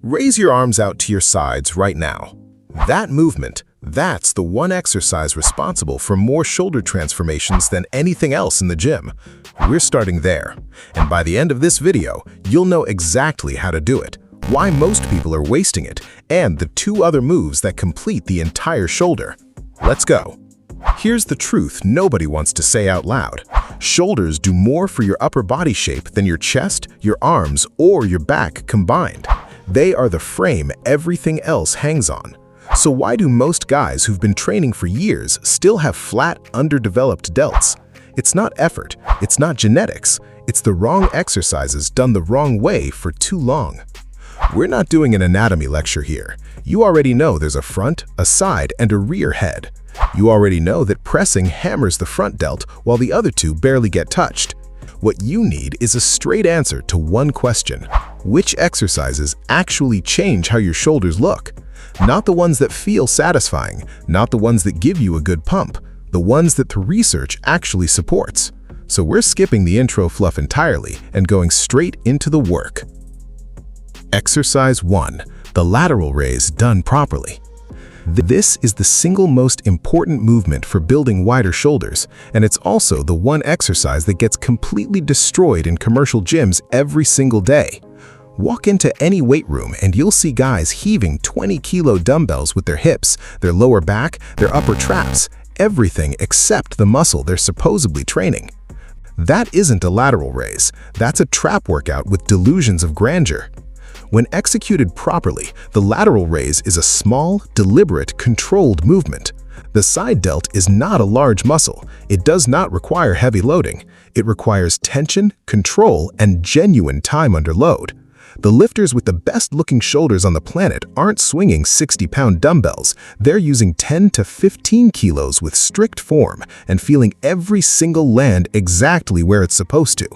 Raise your arms out to your sides right now. That movement, that's the one exercise responsible for more shoulder transformations than anything else in the gym. We're starting there, and by the end of this video, you'll know exactly how to do it, why most people are wasting it, and the 2 other moves that complete the entire shoulder. Let's go. Here's the truth nobody wants to say out loud. Shoulders do more for your upper body shape than your chest, your arms, or your back combined. They are the frame everything else hangs on. So why do most guys who've been training for years still have flat, underdeveloped delts? It's not effort, it's not genetics, it's the wrong exercises done the wrong way for too long. We're not doing an anatomy lecture here. You already know there's a front, a side, and a rear head. You already know that pressing hammers the front delt while the other 2 barely get touched. What you need is a straight answer to one question. Which exercises actually change how your shoulders look? Not the ones that feel satisfying, not the ones that give you a good pump, the ones that the research actually supports. So we're skipping the intro fluff entirely and going straight into the work. Exercise 1. The lateral raise done properly. This is the single most important movement for building wider shoulders, and it's also the one exercise that gets completely destroyed in commercial gyms every single day. Walk into any weight room and you'll see guys heaving 20-kilo dumbbells with their hips, their lower back, their upper traps, everything except the muscle they're supposedly training. That isn't a lateral raise, that's a trap workout with delusions of grandeur. When executed properly, the lateral raise is a small, deliberate, controlled movement. The side delt is not a large muscle. It does not require heavy loading. It requires tension, control, and genuine time under load. The lifters with the best-looking shoulders on the planet aren't swinging 60-pound dumbbells. They're using 10 to 15 kilos with strict form and feeling every single land exactly where it's supposed to.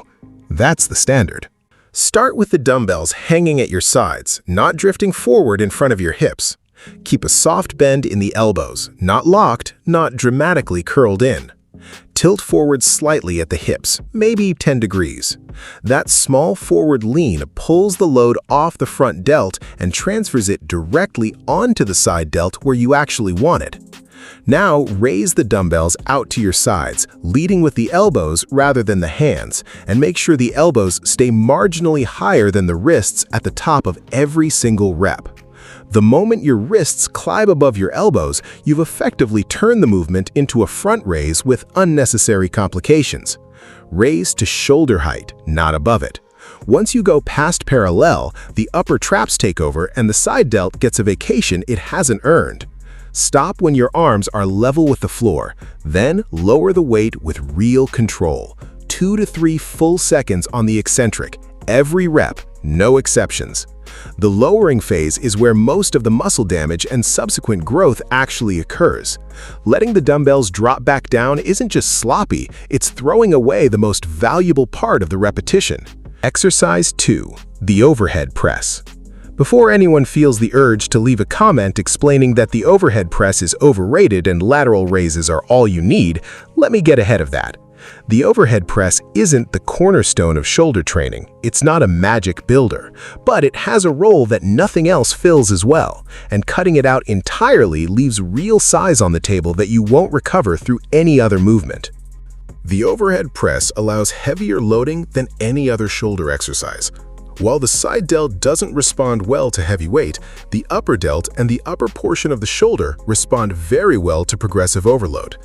That's the standard. Start with the dumbbells hanging at your sides, not drifting forward in front of your hips. Keep a soft bend in the elbows, not locked, not dramatically curled in. Tilt forward slightly at the hips, maybe 10 degrees. That small forward lean pulls the load off the front delt and transfers it directly onto the side delt where you actually want it. Now raise the dumbbells out to your sides, leading with the elbows rather than the hands, and make sure the elbows stay marginally higher than the wrists at the top of every single rep. The moment your wrists climb above your elbows, you've effectively turned the movement into a front raise with unnecessary complications. Raise to shoulder height, not above it. Once you go past parallel, the upper traps take over and the side delt gets a vacation it hasn't earned. Stop when your arms are level with the floor, then lower the weight with real control. 2 to 3 full seconds on the eccentric, every rep, no exceptions. The lowering phase is where most of the muscle damage and subsequent growth actually occurs. Letting the dumbbells drop back down isn't just sloppy, it's throwing away the most valuable part of the repetition. Exercise 2. The overhead press. Before anyone feels the urge to leave a comment explaining that the overhead press is overrated and lateral raises are all you need, let me get ahead of that. The overhead press isn't the cornerstone of shoulder training. It's not a magic builder, but it has a role that nothing else fills as well, and cutting it out entirely leaves real size on the table that you won't recover through any other movement. The overhead press allows heavier loading than any other shoulder exercise. While the side delt doesn't respond well to heavy weight, the upper delt and the upper portion of the shoulder respond very well to progressive overload.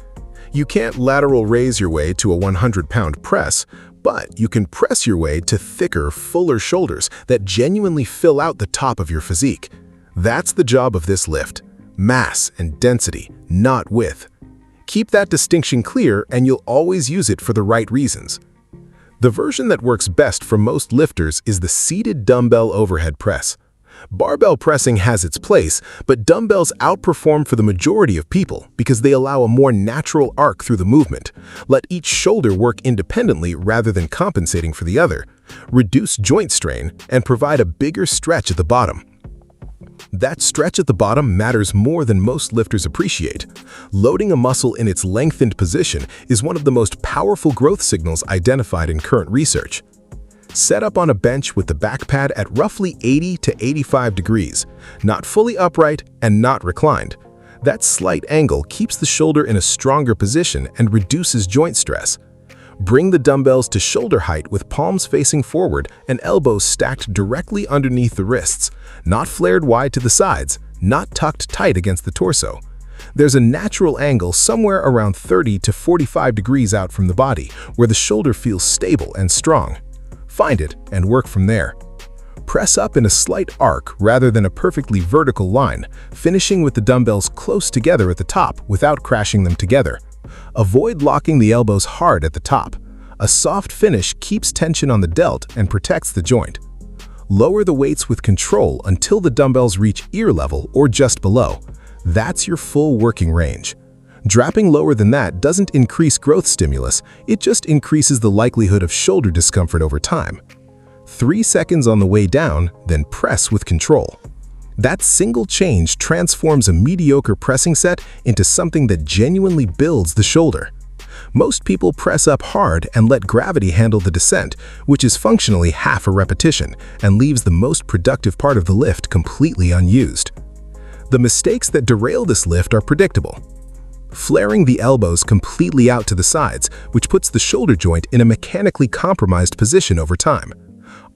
You can't lateral raise your way to a 100-pound press, but you can press your way to thicker, fuller shoulders that genuinely fill out the top of your physique. That's the job of this lift: mass and density, not width. Keep that distinction clear and you'll always use it for the right reasons. The version that works best for most lifters is the seated dumbbell overhead press. Barbell pressing has its place, but dumbbells outperform for the majority of people because they allow a more natural arc through the movement, let each shoulder work independently rather than compensating for the other, reduce joint strain, and provide a bigger stretch at the bottom. That stretch at the bottom matters more than most lifters appreciate. Loading a muscle in its lengthened position is one of the most powerful growth signals identified in current research. Set up on a bench with the back pad at roughly 80 to 85 degrees, not fully upright and not reclined. That slight angle keeps the shoulder in a stronger position and reduces joint stress. Bring the dumbbells to shoulder height with palms facing forward and elbows stacked directly underneath the wrists, not flared wide to the sides, not tucked tight against the torso. There's a natural angle somewhere around 30 to 45 degrees out from the body where the shoulder feels stable and strong. Find it and work from there. Press up in a slight arc rather than a perfectly vertical line, finishing with the dumbbells close together at the top without crashing them together. Avoid locking the elbows hard at the top. A soft finish keeps tension on the delt and protects the joint. Lower the weights with control until the dumbbells reach ear level or just below. That's your full working range. Dropping lower than that doesn't increase growth stimulus, it just increases the likelihood of shoulder discomfort over time. 3 seconds on the way down, then press with control. That single change transforms a mediocre pressing set into something that genuinely builds the shoulder. Most people press up hard and let gravity handle the descent, which is functionally half a repetition and leaves the most productive part of the lift completely unused. The mistakes that derail this lift are predictable. Flaring the elbows completely out to the sides, which puts the shoulder joint in a mechanically compromised position over time.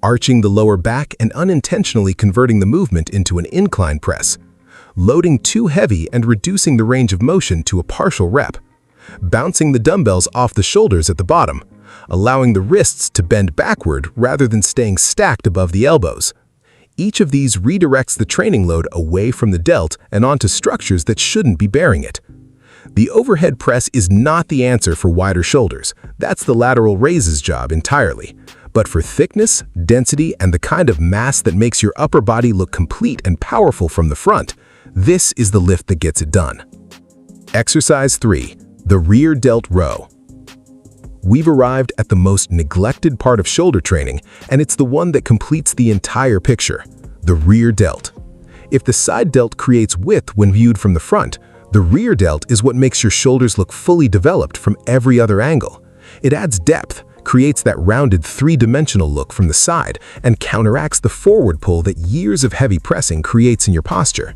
Arching the lower back and unintentionally converting the movement into an incline press. Loading too heavy and reducing the range of motion to a partial rep. Bouncing the dumbbells off the shoulders at the bottom. Allowing the wrists to bend backward rather than staying stacked above the elbows. Each of these redirects the training load away from the delt and onto structures that shouldn't be bearing it. The overhead press is not the answer for wider shoulders. That's the lateral raises job entirely. But for thickness, density, and the kind of mass that makes your upper body look complete and powerful from the front, this is the lift that gets it done. Exercise 3. The rear delt row. We've arrived at the most neglected part of shoulder training, and it's the one that completes the entire picture, the rear delt. If the side delt creates width when viewed from the front, the rear delt is what makes your shoulders look fully developed from every other angle. It adds depth, creates that rounded three-dimensional look from the side, and counteracts the forward pull that years of heavy pressing creates in your posture.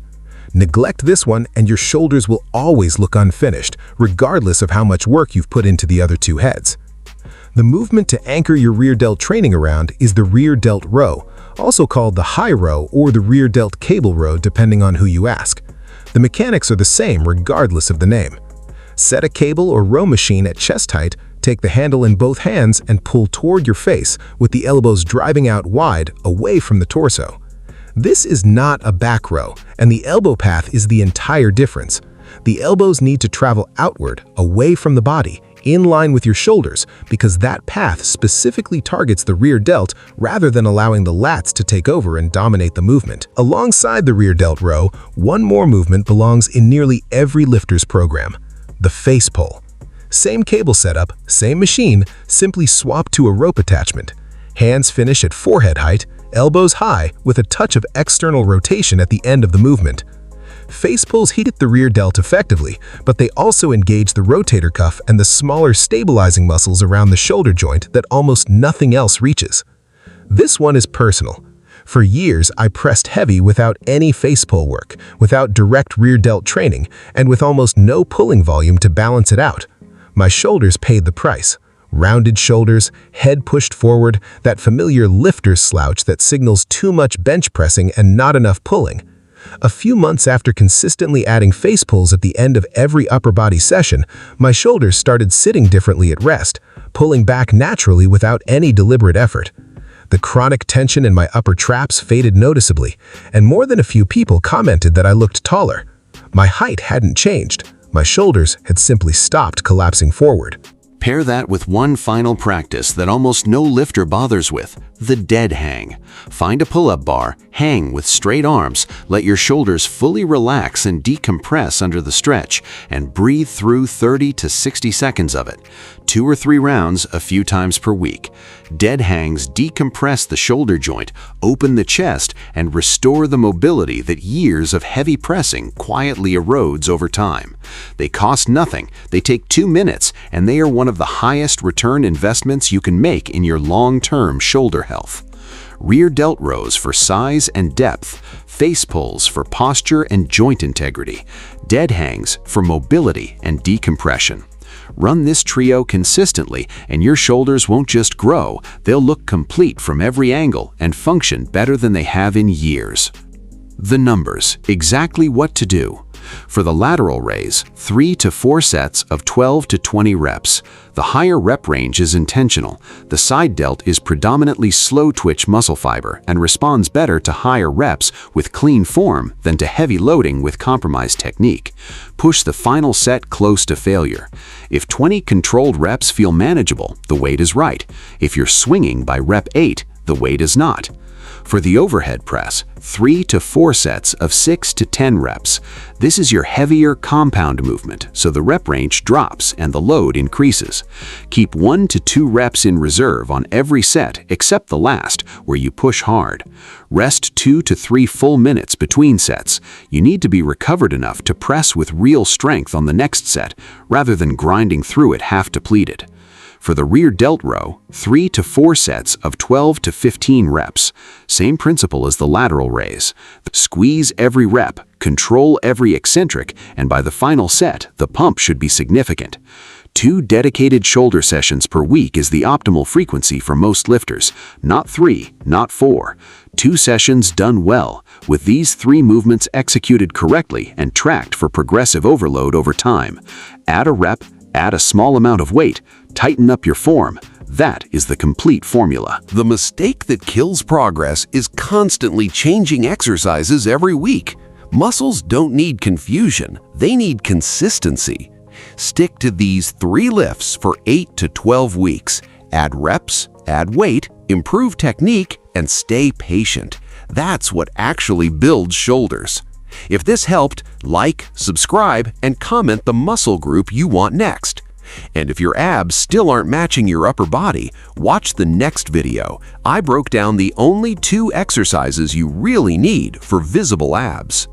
Neglect this one and your shoulders will always look unfinished, regardless of how much work you've put into the other two heads. The movement to anchor your rear delt training around is the rear delt row, also called the high row or the rear delt cable row depending on who you ask. The mechanics are the same regardless of the name. Set a cable or row machine at chest height, take the handle in both hands and pull toward your face with the elbows driving out wide away from the torso. This is not a back row, and the elbow path is the entire difference. The elbows need to travel outward, away from the body, in line with your shoulders, because that path specifically targets the rear delt rather than allowing the lats to take over and dominate the movement. Alongside the rear delt row, one more movement belongs in nearly every lifter's program: the face pull. Same cable setup, same machine, simply swap to a rope attachment. Hands finish at forehead height, elbows high, with a touch of external rotation at the end of the movement. Face pulls hit the rear delt effectively, but they also engage the rotator cuff and the smaller stabilizing muscles around the shoulder joint that almost nothing else reaches. This one is personal. For years, I pressed heavy without any face pull work, without direct rear delt training, and with almost no pulling volume to balance it out. My shoulders paid the price. Rounded shoulders, head pushed forward, that familiar lifter's slouch that signals too much bench pressing and not enough pulling. A few months after consistently adding face pulls at the end of every upper body session, my shoulders started sitting differently at rest, pulling back naturally without any deliberate effort. The chronic tension in my upper traps faded noticeably, and more than a few people commented that I looked taller. My height hadn't changed. My shoulders had simply stopped collapsing forward. Pair that with one final practice that almost no lifter bothers with, the dead hang. Find a pull-up bar, hang with straight arms, let your shoulders fully relax and decompress under the stretch, and breathe through 30 to 60 seconds of it. 2 or 3 rounds a few times per week. Dead hangs decompress the shoulder joint, open the chest, and restore the mobility that years of heavy pressing quietly erodes over time. They cost nothing, they take 2 minutes, and they are one of the highest return investments you can make in your long-term shoulder health. Rear delt rows for size and depth, face pulls for posture and joint integrity, dead hangs for mobility and decompression. Run this trio consistently and your shoulders won't just grow, they'll look complete from every angle and function better than they have in years. The numbers, exactly what to do. For the lateral raise, 3 to 4 sets of 12 to 20 reps. The higher rep range is intentional. The side delt is predominantly slow twitch muscle fiber and responds better to higher reps with clean form than to heavy loading with compromised technique. Push the final set close to failure. If 20 controlled reps feel manageable, the weight is right. If you're swinging by rep 8, the weight is not. For the overhead press, 3 to 4 sets of 6 to 10 reps. This is your heavier compound movement, so the rep range drops and the load increases. Keep 1 to 2 reps in reserve on every set except the last, where you push hard. Rest 2 to 3 full minutes between sets. You need to be recovered enough to press with real strength on the next set, rather than grinding through it half depleted. For the rear delt row, 3 to 4 sets of 12 to 15 reps. Same principle as the lateral raise. Squeeze every rep, control every eccentric, and by the final set, the pump should be significant. 2 dedicated shoulder sessions per week is the optimal frequency for most lifters. Not 3, not 4. 2 sessions done well, with these 3 movements executed correctly and tracked for progressive overload over time. Add a rep, add a small amount of weight, tighten up your form. That is the complete formula. The mistake that kills progress is constantly changing exercises every week. Muscles don't need confusion, they need consistency. Stick to these 3 lifts for 8 to 12 weeks. Add reps, add weight, improve technique, and stay patient. That's what actually builds shoulders. If this helped, like, subscribe, and comment the muscle group you want next. And if your abs still aren't matching your upper body, watch the next video. I broke down the only 2 exercises you really need for visible abs.